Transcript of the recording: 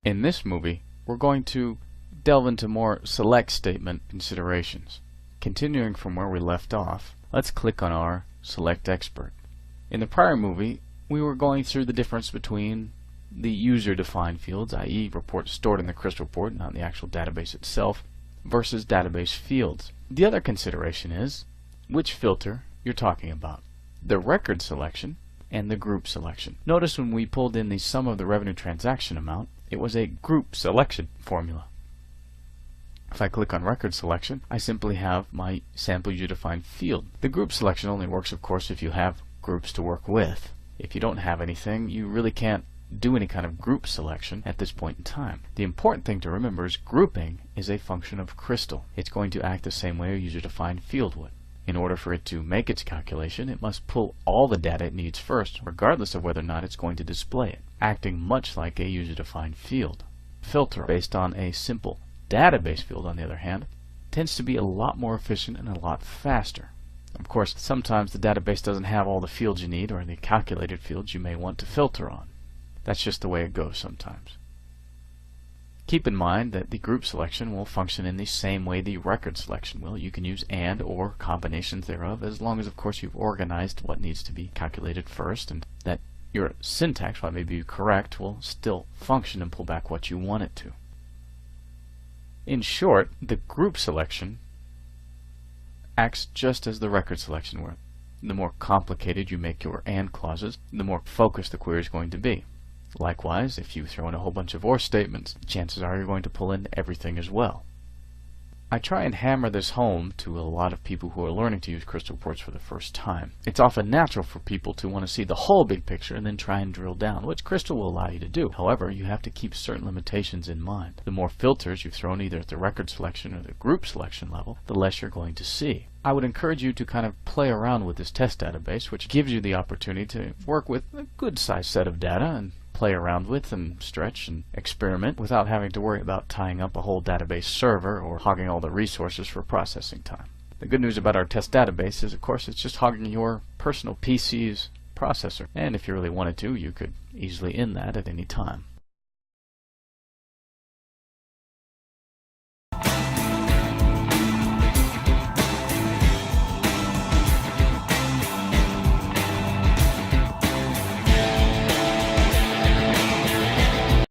In this movie, we're going to delve into more select statement considerations. Continuing from where we left off, let's click on our Select Expert. In the prior movie, we were going through the difference between the user-defined fields, i.e. reports stored in the CRISP report, not in the actual database itself, versus database fields. The other consideration is which filter you're talking about, the record selection and the group selection. Notice when we pulled in the sum of the revenue transaction amount, it was a group selection formula. If I click on record selection, I simply have my sample user-defined field. The group selection only works, of course, if you have groups to work with. If you don't have anything, you really can't do any kind of group selection at this point in time. The important thing to remember is grouping is a function of Crystal. It's going to act the same way a user-defined field would. In order for it to make its calculation, it must pull all the data it needs first, regardless of whether or not it's going to display it, acting much like a user-defined field. Filter based on a simple database field, on the other hand, tends to be a lot more efficient and a lot faster. Of course, sometimes the database doesn't have all the fields you need or the calculated fields you may want to filter on. That's just the way it goes sometimes. Keep in mind that the group selection will function in the same way the record selection will. You can use AND or combinations thereof, as long as, of course, you've organized what needs to be calculated first, and that your syntax, while it may be correct, will still function and pull back what you want it to. In short, the group selection acts just as the record selection will. The more complicated you make your AND clauses, the more focused the query is going to be. Likewise, if you throw in a whole bunch of OR statements, chances are you're going to pull in everything as well. I try and hammer this home to a lot of people who are learning to use CRISP reports for the first time. It's often natural for people to want to see the whole big picture and then try and drill down, which Crystal will allow you to do. However, you have to keep certain limitations in mind. The more filters you've thrown either at the record selection or the group selection level, the less you're going to see. I would encourage you to kind of play around with this test database, which gives you the opportunity to work with a good-sized set of data and play around with and stretch and experiment without having to worry about tying up a whole database server or hogging all the resources for processing time. The good news about our test database is, of course, it's just hogging your personal PC's processor, and if you really wanted to, you could easily end that at any time.